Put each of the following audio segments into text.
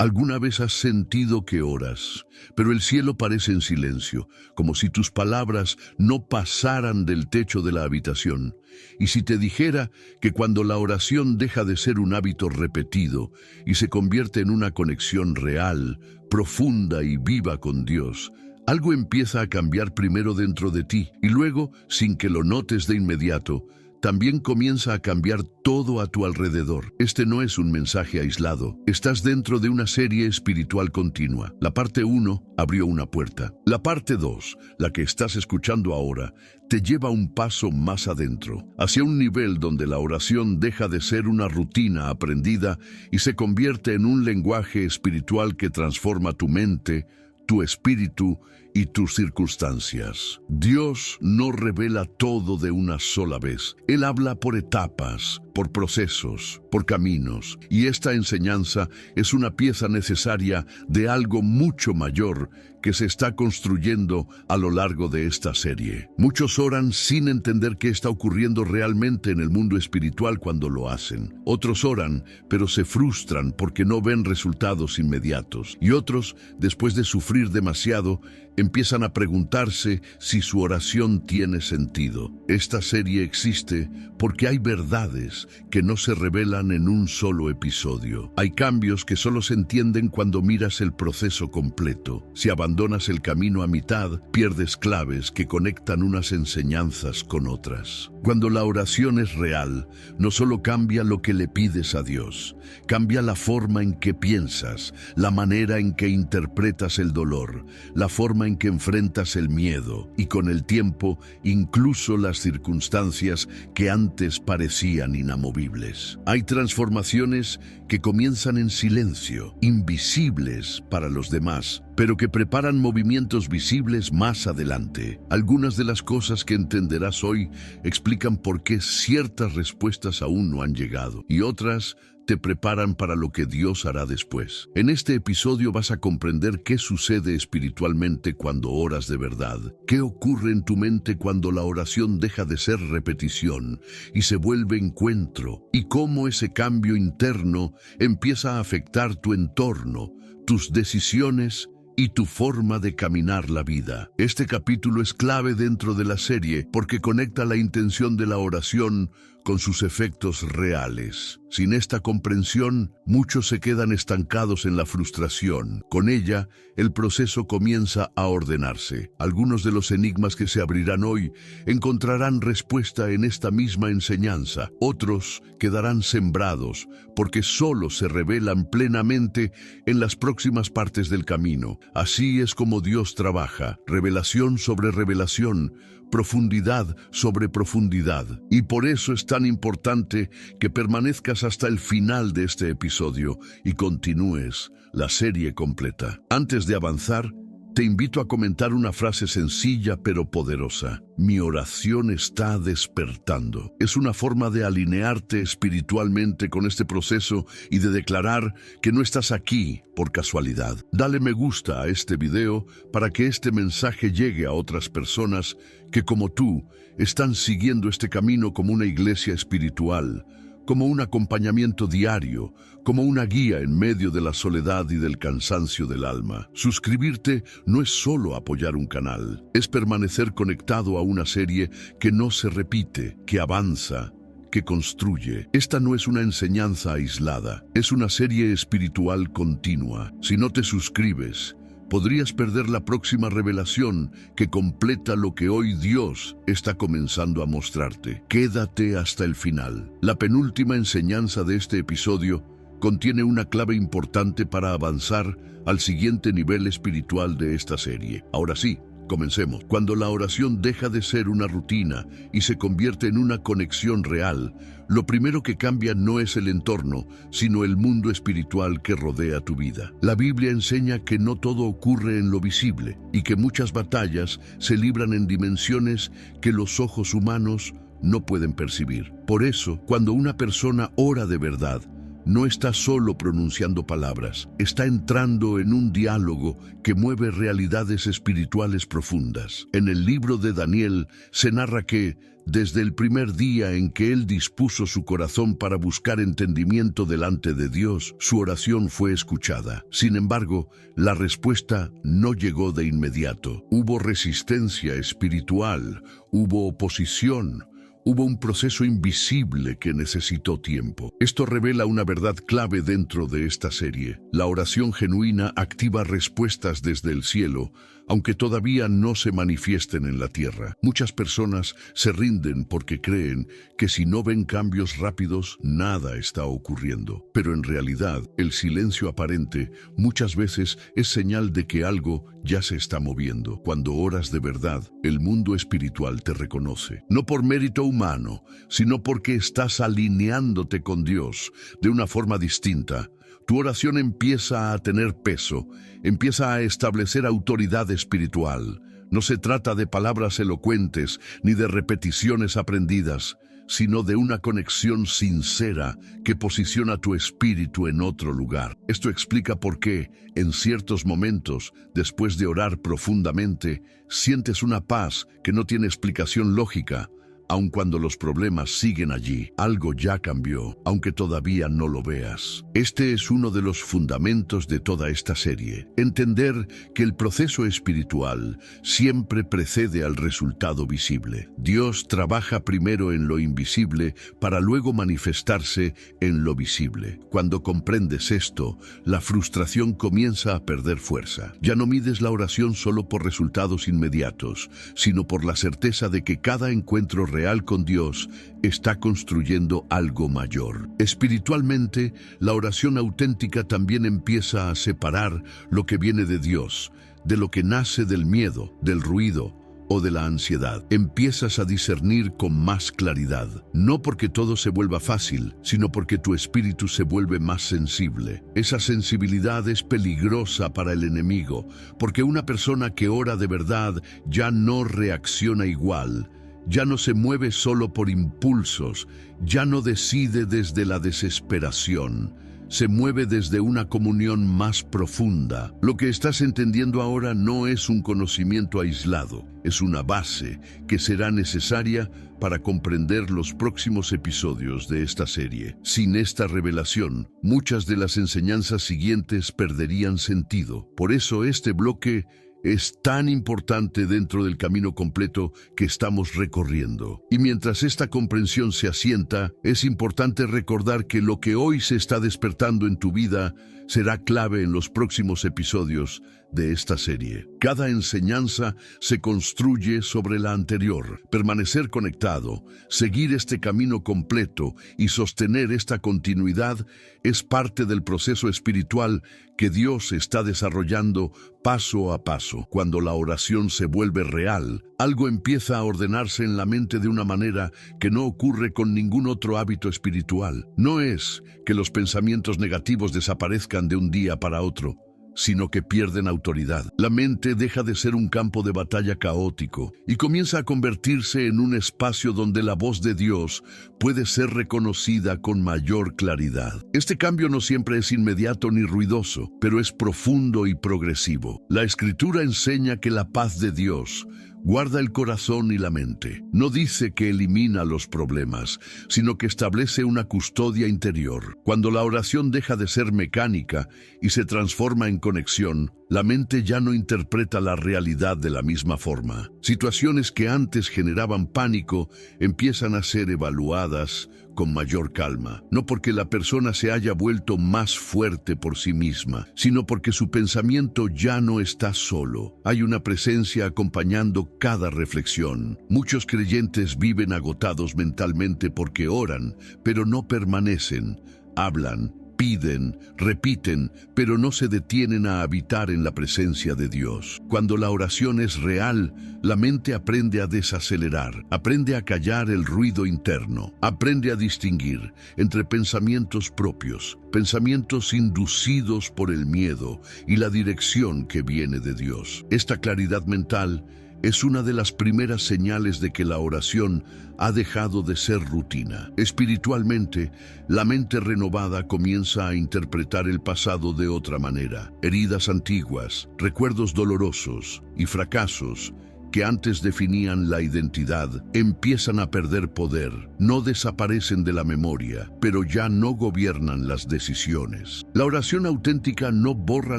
¿Alguna vez has sentido que oras, pero el cielo parece en silencio, como si tus palabras no pasaran del techo de la habitación? Y si te dijera que cuando la oración deja de ser un hábito repetido y se convierte en una conexión real, profunda y viva con Dios, algo empieza a cambiar primero dentro de ti y luego, sin que lo notes de inmediato, también comienza a cambiar todo a tu alrededor. Este no es un mensaje aislado. Estás dentro de una serie espiritual continua. La parte 1 abrió una puerta. La parte 2, la que estás escuchando ahora, te lleva un paso más adentro, hacia un nivel donde la oración deja de ser una rutina aprendida y se convierte en un lenguaje espiritual que transforma tu mente, tu espíritu y tus circunstancias. Dios no revela todo de una sola vez. Él habla por etapas, por procesos, por caminos. Y esta enseñanza es una pieza necesaria de algo mucho mayor que se está construyendo a lo largo de esta serie. Muchos oran sin entender qué está ocurriendo realmente en el mundo espiritual cuando lo hacen. Otros oran, pero se frustran porque no ven resultados inmediatos. Y otros, después de sufrir demasiado, empiezan a preguntarse si su oración tiene sentido. Esta serie existe porque hay verdades que no se revelan en un solo episodio. Hay cambios que solo se entienden cuando miras el proceso completo. Si abandonas el camino a mitad, pierdes claves que conectan unas enseñanzas con otras. Cuando la oración es real, no solo cambia lo que le pides a Dios, cambia la forma en que piensas, la manera en que interpretas el dolor, la forma en que enfrentas el miedo y con el tiempo incluso las circunstancias que antes parecían inamovibles. Hay transformaciones que comienzan en silencio, invisibles para los demás, pero que preparan movimientos visibles más adelante. Algunas de las cosas que entenderás hoy explican por qué ciertas respuestas aún no han llegado y otras te preparan para lo que Dios hará después. En este episodio vas a comprender qué sucede espiritualmente cuando oras de verdad, qué ocurre en tu mente cuando la oración deja de ser repetición y se vuelve encuentro, y cómo ese cambio interno empieza a afectar tu entorno, tus decisiones y tu forma de caminar la vida. Este capítulo es clave dentro de la serie porque conecta la intención de la oración con sus efectos reales. Sin esta comprensión, muchos se quedan estancados en la frustración. Con ella, el proceso comienza a ordenarse. Algunos de los enigmas que se abrirán hoy encontrarán respuesta en esta misma enseñanza. Otros quedarán sembrados porque solo se revelan plenamente en las próximas partes del camino. Así es como Dios trabaja, revelación sobre revelación, profundidad sobre profundidad. Y por eso es tan importante que permanezcas hasta el final de este episodio y continúes la serie completa. Antes de avanzar, te invito a comentar una frase sencilla pero poderosa. Mi oración está despertando. Es una forma de alinearte espiritualmente con este proceso y de declarar que no estás aquí por casualidad. Dale me gusta a este video para que este mensaje llegue a otras personas que, como tú, están siguiendo este camino como una iglesia espiritual, como un acompañamiento diario, como una guía en medio de la soledad y del cansancio del alma. Suscribirte no es solo apoyar un canal, es permanecer conectado a una serie que no se repite, que avanza, que construye. Esta no es una enseñanza aislada, es una serie espiritual continua. Si no te suscribes, podrías perder la próxima revelación que completa lo que hoy Dios está comenzando a mostrarte. Quédate hasta el final. La penúltima enseñanza de este episodio contiene una clave importante para avanzar al siguiente nivel espiritual de esta serie. Ahora sí, comencemos. Cuando la oración deja de ser una rutina y se convierte en una conexión real, lo primero que cambia no es el entorno, sino el mundo espiritual que rodea tu vida. La Biblia enseña que no todo ocurre en lo visible y que muchas batallas se libran en dimensiones que los ojos humanos no pueden percibir. Por eso, cuando una persona ora de verdad, no está solo pronunciando palabras, está entrando en un diálogo que mueve realidades espirituales profundas. En el libro de Daniel se narra que, desde el primer día en que él dispuso su corazón para buscar entendimiento delante de Dios, su oración fue escuchada. Sin embargo, la respuesta no llegó de inmediato. Hubo resistencia espiritual, hubo oposición, hubo un proceso invisible que necesitó tiempo. Esto revela una verdad clave dentro de esta serie. La oración genuina activa respuestas desde el cielo, aunque todavía no se manifiesten en la tierra. Muchas personas se rinden porque creen que si no ven cambios rápidos, nada está ocurriendo. Pero en realidad, el silencio aparente muchas veces es señal de que algo ya se está moviendo. Cuando oras de verdad, el mundo espiritual te reconoce. No por mérito humano, sino porque estás alineándote con Dios de una forma distinta. Tu oración empieza a tener peso, empieza a establecer autoridad espiritual. No se trata de palabras elocuentes ni de repeticiones aprendidas, sino de una conexión sincera que posiciona tu espíritu en otro lugar. Esto explica por qué, en ciertos momentos, después de orar profundamente, sientes una paz que no tiene explicación lógica. Aun cuando los problemas siguen allí, algo ya cambió, aunque todavía no lo veas. Este es uno de los fundamentos de toda esta serie. Entender que el proceso espiritual siempre precede al resultado visible. Dios trabaja primero en lo invisible para luego manifestarse en lo visible. Cuando comprendes esto, la frustración comienza a perder fuerza. Ya no mides la oración solo por resultados inmediatos, sino por la certeza de que cada encuentro real con Dios está construyendo algo mayor. Espiritualmente, la oración auténtica también empieza a separar lo que viene de Dios, de lo que nace del miedo, del ruido o de la ansiedad. Empiezas a discernir con más claridad, no porque todo se vuelva fácil, sino porque tu espíritu se vuelve más sensible. Esa sensibilidad es peligrosa para el enemigo, porque una persona que ora de verdad ya no reacciona igual. Ya no se mueve solo por impulsos, ya no decide desde la desesperación, se mueve desde una comunión más profunda. Lo que estás entendiendo ahora no es un conocimiento aislado, es una base que será necesaria para comprender los próximos episodios de esta serie. Sin esta revelación, muchas de las enseñanzas siguientes perderían sentido. Por eso este bloque es tan importante dentro del camino completo que estamos recorriendo. Y mientras esta comprensión se asienta, es importante recordar que lo que hoy se está despertando en tu vida será clave en los próximos episodios de esta serie. Cada enseñanza se construye sobre la anterior. Permanecer conectado, seguir este camino completo y sostener esta continuidad es parte del proceso espiritual que Dios está desarrollando paso a paso. Cuando la oración se vuelve real, algo empieza a ordenarse en la mente de una manera que no ocurre con ningún otro hábito espiritual. No es que los pensamientos negativos desaparezcan de un día para otro, sino que pierden autoridad. La mente deja de ser un campo de batalla caótico y comienza a convertirse en un espacio donde la voz de Dios puede ser reconocida con mayor claridad. Este cambio no siempre es inmediato ni ruidoso, pero es profundo y progresivo. La Escritura enseña que la paz de Dios guarda el corazón y la mente. No dice que elimina los problemas, sino que establece una custodia interior. Cuando la oración deja de ser mecánica y se transforma en conexión, la mente ya no interpreta la realidad de la misma forma. Situaciones que antes generaban pánico empiezan a ser evaluadas con mayor calma, no porque la persona se haya vuelto más fuerte por sí misma, sino porque su pensamiento ya no está solo. Hay una presencia acompañando cada reflexión. Muchos creyentes viven agotados mentalmente porque oran, pero no permanecen, hablan, piden, repiten, pero no se detienen a habitar en la presencia de Dios. Cuando la oración es real, la mente aprende a desacelerar, aprende a callar el ruido interno, aprende a distinguir entre pensamientos propios, pensamientos inducidos por el miedo y la dirección que viene de Dios. Esta claridad mental es una de las primeras señales de que la oración ha dejado de ser rutina. Espiritualmente, la mente renovada comienza a interpretar el pasado de otra manera. Heridas antiguas, recuerdos dolorosos y fracasos que antes definían la identidad, empiezan a perder poder. No desaparecen de la memoria, pero ya no gobiernan las decisiones. La oración auténtica no borra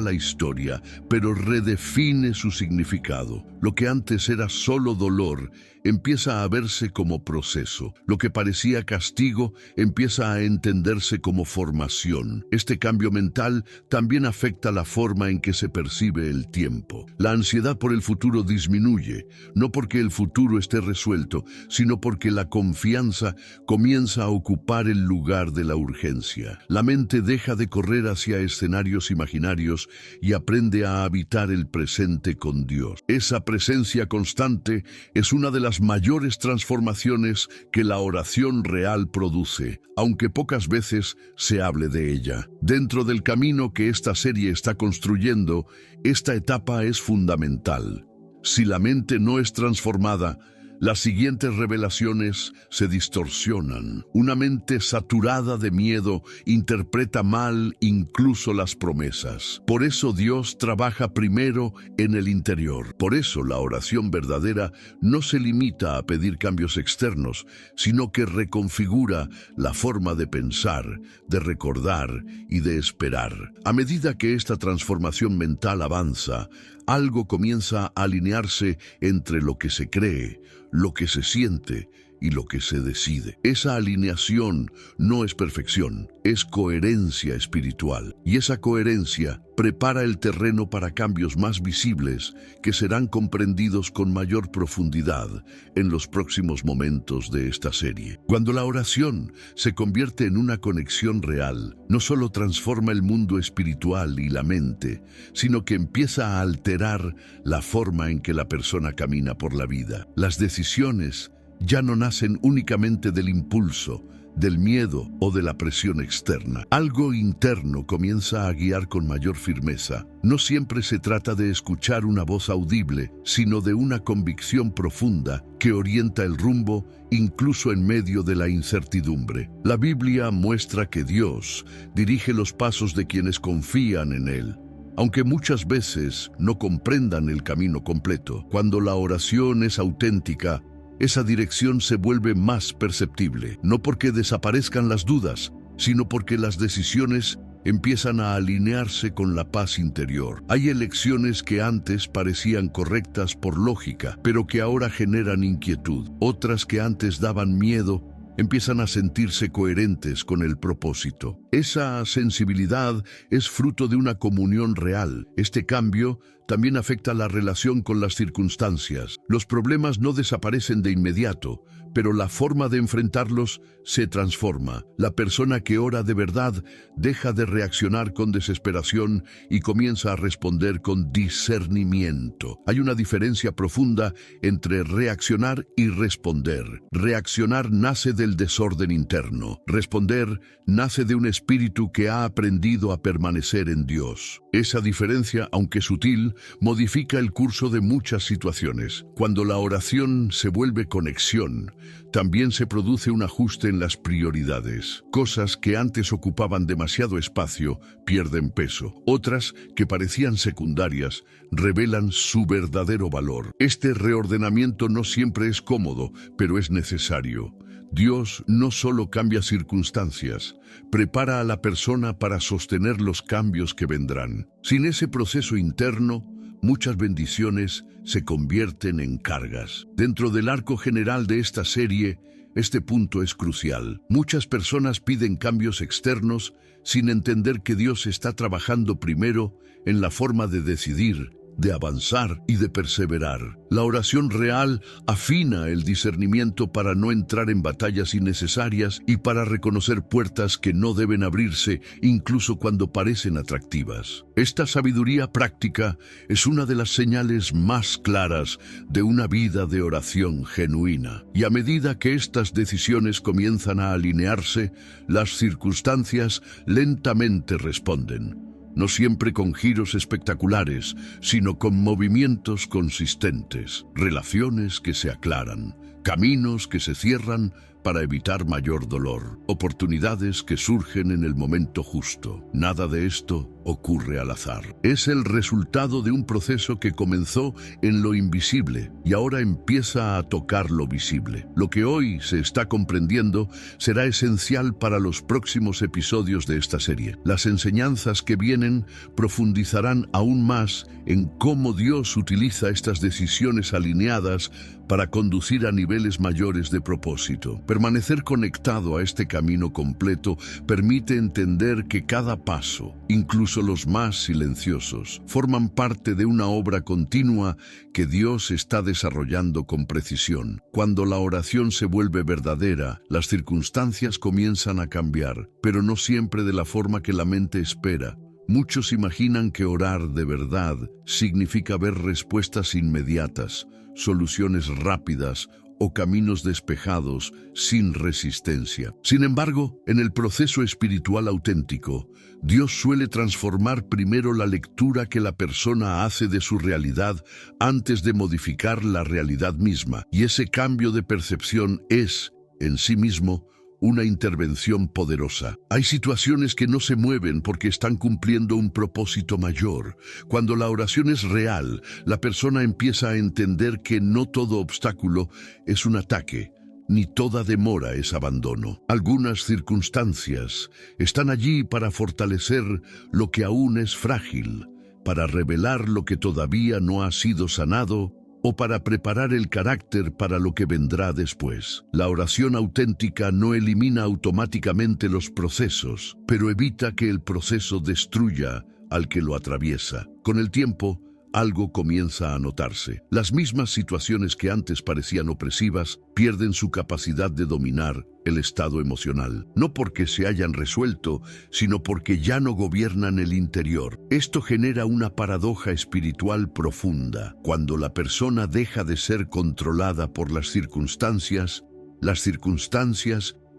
la historia, pero redefine su significado. Lo que antes era solo dolor, empieza a verse como proceso. Lo que parecía castigo empieza a entenderse como formación. Este cambio mental también afecta la forma en que se percibe el tiempo. La ansiedad por el futuro disminuye, no porque el futuro esté resuelto, sino porque la confianza comienza a ocupar el lugar de la urgencia. La mente deja de correr hacia escenarios imaginarios y aprende a habitar el presente con Dios. Esa presencia constante es una de las mayores transformaciones que la oración real produce, aunque pocas veces se hable de ella. Dentro del camino que esta serie está construyendo, esta etapa es fundamental. Si la mente no es transformada, las siguientes revelaciones se distorsionan. Una mente saturada de miedo interpreta mal incluso las promesas. Por eso Dios trabaja primero en el interior. Por eso la oración verdadera no se limita a pedir cambios externos, sino que reconfigura la forma de pensar, de recordar y de esperar. A medida que esta transformación mental avanza, algo comienza a alinearse entre lo que se cree, lo que se siente y lo que se decide. Esa alineación no es perfección, es coherencia espiritual. Y esa coherencia prepara el terreno para cambios más visibles que serán comprendidos con mayor profundidad en los próximos momentos de esta serie. Cuando la oración se convierte en una conexión real, no solo transforma el mundo espiritual y la mente, sino que empieza a alterar la forma en que la persona camina por la vida. Las decisiones ya no nacen únicamente del impulso, del miedo o de la presión externa. Algo interno comienza a guiar con mayor firmeza. No siempre se trata de escuchar una voz audible, sino de una convicción profunda que orienta el rumbo incluso en medio de la incertidumbre. La Biblia muestra que Dios dirige los pasos de quienes confían en Él, aunque muchas veces no comprendan el camino completo. Cuando la oración es auténtica, esa dirección se vuelve más perceptible, no porque desaparezcan las dudas, sino porque las decisiones empiezan a alinearse con la paz interior. Hay elecciones que antes parecían correctas por lógica, pero que ahora generan inquietud. Otras que antes daban miedo empiezan a sentirse coherentes con el propósito. Esa sensibilidad es fruto de una comunión real. Este cambio también afecta la relación con las circunstancias. Los problemas no desaparecen de inmediato, pero la forma de enfrentarlos se transforma. La persona que ora de verdad deja de reaccionar con desesperación y comienza a responder con discernimiento. Hay una diferencia profunda entre reaccionar y responder. Reaccionar nace del desorden interno. Responder nace de un espíritu que ha aprendido a permanecer en Dios. Esa diferencia, aunque sutil, modifica el curso de muchas situaciones. Cuando la oración se vuelve conexión, también se produce un ajuste en las prioridades. Cosas que antes ocupaban demasiado espacio pierden peso. Otras, que parecían secundarias, revelan su verdadero valor. Este reordenamiento no siempre es cómodo, pero es necesario. Dios no solo cambia circunstancias, prepara a la persona para sostener los cambios que vendrán. Sin ese proceso interno, muchas bendiciones se convierten en cargas. Dentro del arco general de esta serie, este punto es crucial. Muchas personas piden cambios externos sin entender que Dios está trabajando primero en la forma de decidir, de avanzar y de perseverar. La oración real afina el discernimiento para no entrar en batallas innecesarias y para reconocer puertas que no deben abrirse incluso cuando parecen atractivas. Esta sabiduría práctica es una de las señales más claras de una vida de oración genuina. Y a medida que estas decisiones comienzan a alinearse, las circunstancias lentamente responden. no siempre con giros espectaculares, sino con movimientos consistentes, relaciones que se aclaran, caminos que se cierran para evitar mayor dolor, oportunidades que surgen en el momento justo. Nada de esto ocurre al azar. Es el resultado de un proceso que comenzó en lo invisible y ahora empieza a tocar lo visible. Lo que hoy se está comprendiendo será esencial para los próximos episodios de esta serie. Las enseñanzas que vienen profundizarán aún más en cómo Dios utiliza estas decisiones alineadas para conducir a niveles mayores de propósito. Permanecer conectado a este camino completo permite entender que cada paso, incluso los más silenciosos, forman parte de una obra continua que Dios está desarrollando con precisión. Cuando la oración se vuelve verdadera, las circunstancias comienzan a cambiar, pero no siempre de la forma que la mente espera. Muchos imaginan que orar de verdad significa ver respuestas inmediatas, soluciones rápidas o caminos despejados sin resistencia. Sin embargo, en el proceso espiritual auténtico, Dios suele transformar primero la lectura que la persona hace de su realidad antes de modificar la realidad misma, y ese cambio de percepción es, en sí mismo, una intervención poderosa. Hay situaciones que no se mueven porque están cumpliendo un propósito mayor. Cuando la oración es real, la persona empieza a entender que no todo obstáculo es un ataque, ni toda demora es abandono. Algunas circunstancias están allí para fortalecer lo que aún es frágil, para revelar lo que todavía no ha sido sanado, o para preparar el carácter para lo que vendrá después. La oración auténtica no elimina automáticamente los procesos, pero evita que el proceso destruya al que lo atraviesa. Con el tiempo, algo comienza a notarse. Las mismas situaciones que antes parecían opresivas pierden su capacidad de dominar el estado emocional, no porque se hayan resuelto, sino porque ya no gobiernan el interior. Esto genera una paradoja espiritual profunda. Cuando la persona deja de ser controlada por las circunstancias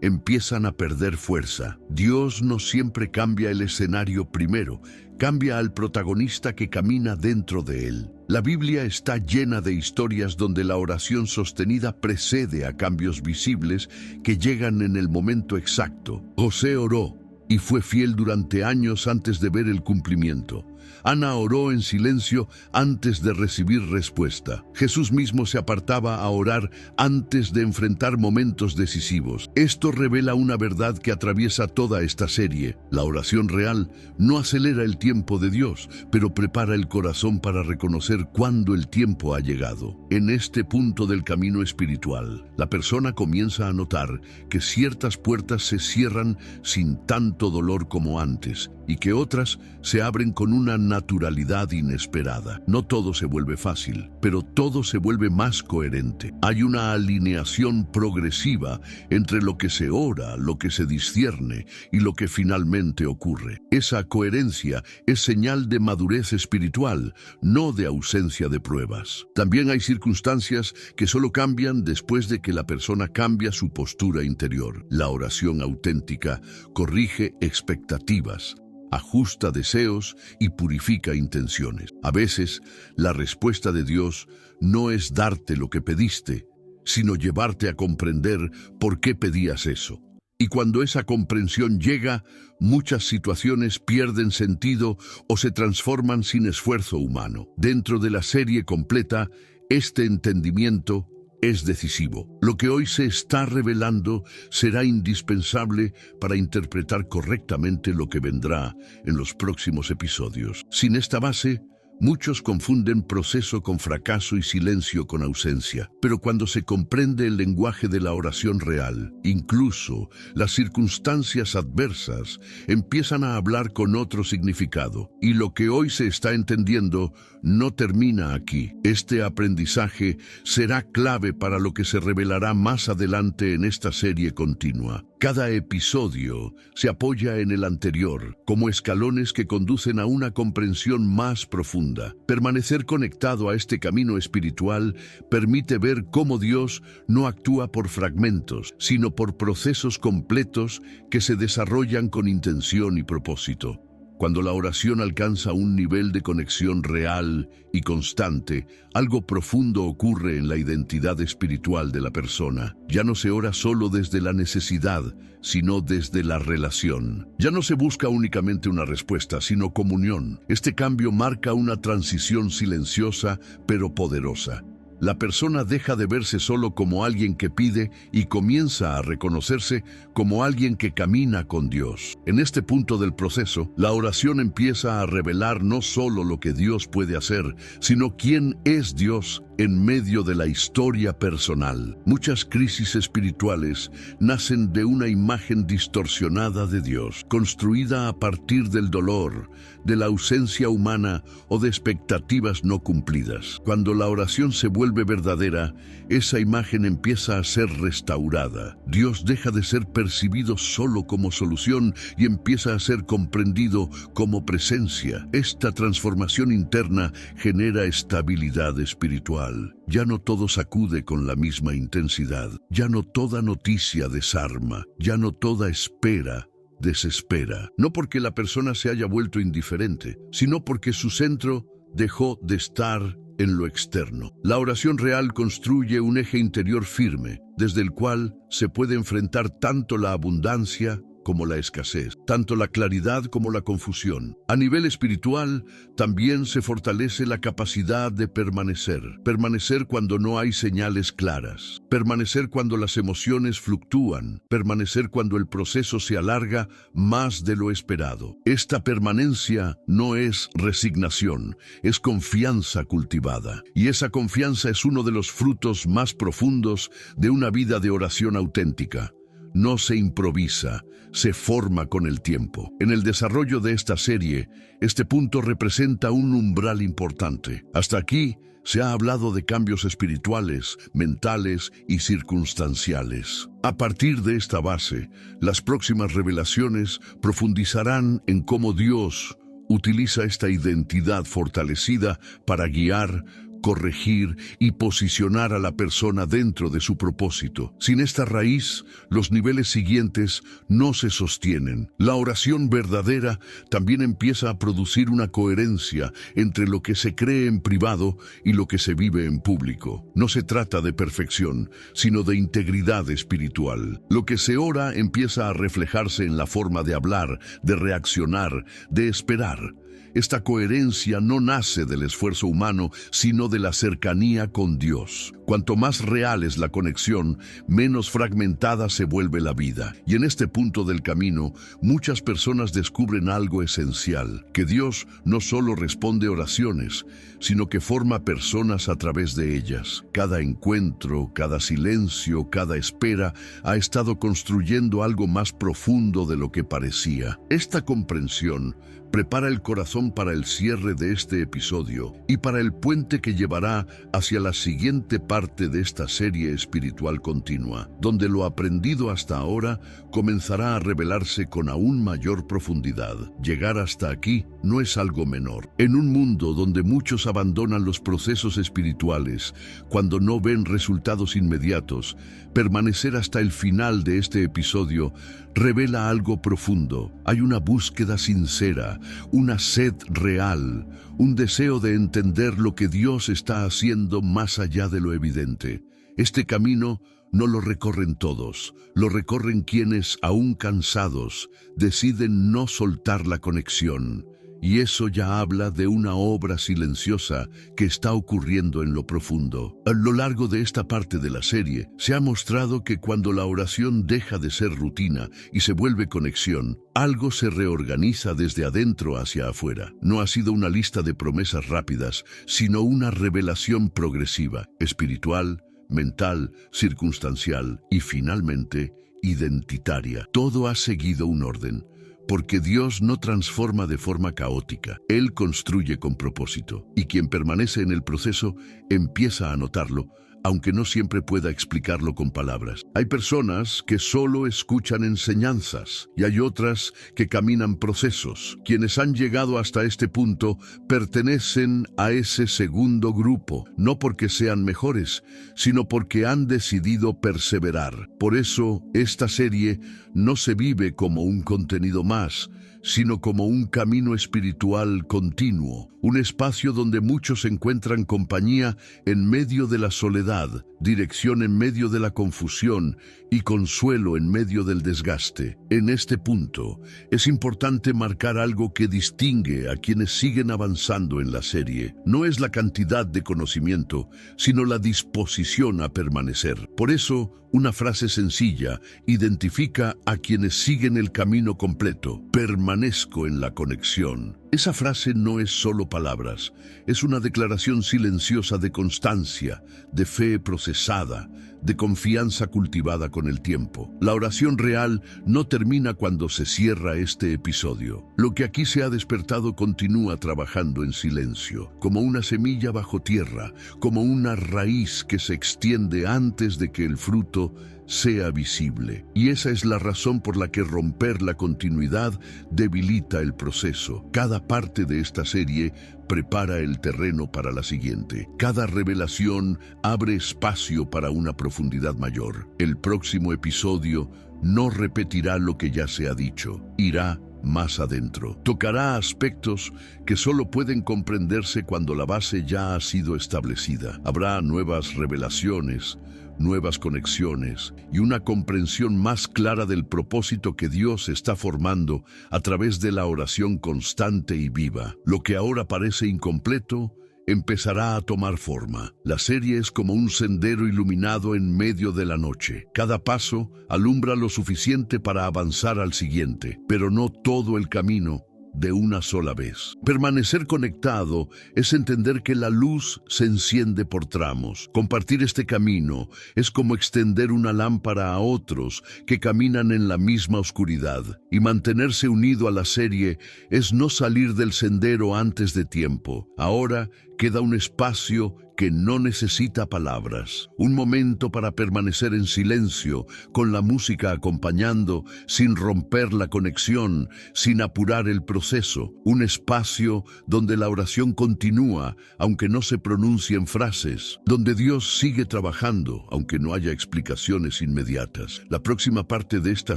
empiezan a perder fuerza. Dios no siempre cambia el escenario primero, cambia al protagonista que camina dentro de él. La Biblia está llena de historias donde la oración sostenida precede a cambios visibles que llegan en el momento exacto. José oró y fue fiel durante años antes de ver el cumplimiento. Ana oró en silencio antes de recibir respuesta. Jesús mismo se apartaba a orar antes de enfrentar momentos decisivos. Esto revela una verdad que atraviesa toda esta serie. La oración real no acelera el tiempo de Dios, pero prepara el corazón para reconocer cuándo el tiempo ha llegado. En este punto del camino espiritual, la persona comienza a notar que ciertas puertas se cierran sin tanto dolor como antes, y que otras se abren con una naturalidad inesperada. No todo se vuelve fácil, pero todo se vuelve más coherente. Hay una alineación progresiva entre lo que se ora, lo que se discierne y lo que finalmente ocurre. Esa coherencia es señal de madurez espiritual, no de ausencia de pruebas. También hay circunstancias que solo cambian después de que la persona cambia su postura interior. La oración auténtica corrige expectativas, ajusta deseos y purifica intenciones. A veces, la respuesta de Dios no es darte lo que pediste, sino llevarte a comprender por qué pedías eso. Y cuando esa comprensión llega, muchas situaciones pierden sentido o se transforman sin esfuerzo humano. Dentro de la serie completa, este entendimiento es decisivo. Lo que hoy se está revelando será indispensable para interpretar correctamente lo que vendrá en los próximos episodios. Sin esta base, muchos confunden proceso con fracaso y silencio con ausencia. Pero cuando se comprende el lenguaje de la oración real, incluso las circunstancias adversas empiezan a hablar con otro significado. Y lo que hoy se está entendiendo no termina aquí. Este aprendizaje será clave para lo que se revelará más adelante en esta serie continua. Cada episodio se apoya en el anterior, como escalones que conducen a una comprensión más profunda. Permanecer conectado a este camino espiritual permite ver cómo Dios no actúa por fragmentos, sino por procesos completos que se desarrollan con intención y propósito. Cuando la oración alcanza un nivel de conexión real y constante, algo profundo ocurre en la identidad espiritual de la persona. Ya no se ora solo desde la necesidad, sino desde la relación. Ya no se busca únicamente una respuesta, sino comunión. Este cambio marca una transición silenciosa, pero poderosa. La persona deja de verse solo como alguien que pide y comienza a reconocerse como alguien que camina con Dios. En este punto del proceso, la oración empieza a revelar no solo lo que Dios puede hacer, sino quién es Dios en medio de la historia personal. Muchas crisis espirituales nacen de una imagen distorsionada de Dios, construida a partir del dolor, de la ausencia humana o de expectativas no cumplidas. Cuando la oración se vuelve verdadera, esa imagen empieza a ser restaurada. Dios deja de ser percibido solo como solución y empieza a ser comprendido como presencia. Esta transformación interna genera estabilidad espiritual. Ya no todo sacude con la misma intensidad. Ya no toda noticia desarma. Ya no toda espera desespera. No porque la persona se haya vuelto indiferente, sino porque su centro dejó de estar en lo externo. La oración real construye un eje interior firme, desde el cual se puede enfrentar tanto la abundancia como la escasez, tanto la claridad como la confusión. A nivel espiritual, también se fortalece la capacidad de permanecer cuando no hay señales claras, permanecer cuando las emociones fluctúan, permanecer cuando el proceso se alarga más de lo esperado. Esta permanencia no es resignación, es confianza cultivada. Y esa confianza es uno de los frutos más profundos de una vida de oración auténtica. No se improvisa, se forma con el tiempo. En el desarrollo de esta serie, este punto representa un umbral importante. Hasta aquí se ha hablado de cambios espirituales, mentales y circunstanciales. A partir de esta base, las próximas revelaciones profundizarán en cómo Dios utiliza esta identidad fortalecida para guiar, corregir y posicionar a la persona dentro de su propósito. Sin esta raíz, los niveles siguientes no se sostienen. La oración verdadera también empieza a producir una coherencia entre lo que se cree en privado y lo que se vive en público. No se trata de perfección, sino de integridad espiritual. Lo que se ora empieza a reflejarse en la forma de hablar, de reaccionar, de esperar. Esta coherencia no nace del esfuerzo humano, sino de la cercanía con Dios. Cuanto más real es la conexión, menos fragmentada se vuelve la vida. Y en este punto del camino, muchas personas descubren algo esencial, que Dios no solo responde oraciones, sino que forma personas a través de ellas. Cada encuentro, cada silencio, cada espera ha estado construyendo algo más profundo de lo que parecía. Esta comprensión prepara el corazón para el cierre de este episodio y para el puente que llevará hacia la siguiente parte de esta serie espiritual continua, donde lo aprendido hasta ahora comenzará a revelarse con aún mayor profundidad. Llegar hasta aquí no es algo menor. En un mundo donde muchos abandonan los procesos espirituales cuando no ven resultados inmediatos, permanecer hasta el final de este episodio revela algo profundo. Hay una búsqueda sincera, una sed real, un deseo de entender lo que Dios está haciendo más allá de lo evidente. Este camino no lo recorren todos, lo recorren quienes, aún cansados, deciden no soltar la conexión. Y eso ya habla de una obra silenciosa que está ocurriendo en lo profundo. A lo largo de esta parte de la serie, se ha mostrado que cuando la oración deja de ser rutina y se vuelve conexión, algo se reorganiza desde adentro hacia afuera. No ha sido una lista de promesas rápidas, sino una revelación progresiva, espiritual, mental, circunstancial y finalmente identitaria. Todo ha seguido un orden. Porque Dios no transforma de forma caótica, Él construye con propósito, y quien permanece en el proceso empieza a notarlo, aunque no siempre pueda explicarlo con palabras. Hay personas que solo escuchan enseñanzas, y hay otras que caminan procesos. Quienes han llegado hasta este punto pertenecen a ese segundo grupo, no porque sean mejores, sino porque han decidido perseverar. Por eso, esta serie no se vive como un contenido más, sino como un camino espiritual continuo, un espacio donde muchos encuentran compañía en medio de la soledad, dirección en medio de la confusión y consuelo en medio del desgaste. En este punto, es importante marcar algo que distingue a quienes siguen avanzando en la serie. No es la cantidad de conocimiento, sino la disposición a permanecer. Por eso, una frase sencilla identifica a quienes siguen el camino completo: permanezco en la conexión. Esa frase no es solo palabras, es una declaración silenciosa de constancia, de fe procesada, de confianza cultivada con el tiempo. La oración real no termina cuando se cierra este episodio. Lo que aquí se ha despertado continúa trabajando en silencio, como una semilla bajo tierra, como una raíz que se extiende antes de que el fruto sea visible. Y esa es la razón por la que romper la continuidad debilita el proceso. Cada parte de esta serie prepara el terreno para la siguiente. Cada revelación abre espacio para una profundidad mayor. El próximo episodio no repetirá lo que ya se ha dicho, irá más adentro. Tocará aspectos que solo pueden comprenderse cuando la base ya ha sido establecida. Habrá nuevas revelaciones, nuevas conexiones y una comprensión más clara del propósito que Dios está formando a través de la oración constante y viva. Lo que ahora parece incompleto empezará a tomar forma. La serie es como un sendero iluminado en medio de la noche. Cada paso alumbra lo suficiente para avanzar al siguiente, pero no todo el camino de una sola vez. Permanecer conectado es entender que la luz se enciende por tramos. Compartir este camino es como extender una lámpara a otros que caminan en la misma oscuridad. Y mantenerse unido a la serie es no salir del sendero antes de tiempo. Ahora queda un espacio que no necesita palabras, un momento para permanecer en silencio, con la música acompañando, sin romper la conexión, sin apurar el proceso, un espacio donde la oración continúa, aunque no se pronuncien frases, donde Dios sigue trabajando, aunque no haya explicaciones inmediatas. La próxima parte de esta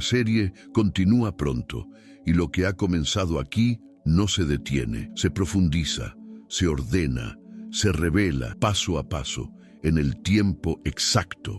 serie continúa pronto, y lo que ha comenzado aquí no se detiene, se profundiza, se ordena, se revela paso a paso en el tiempo exacto.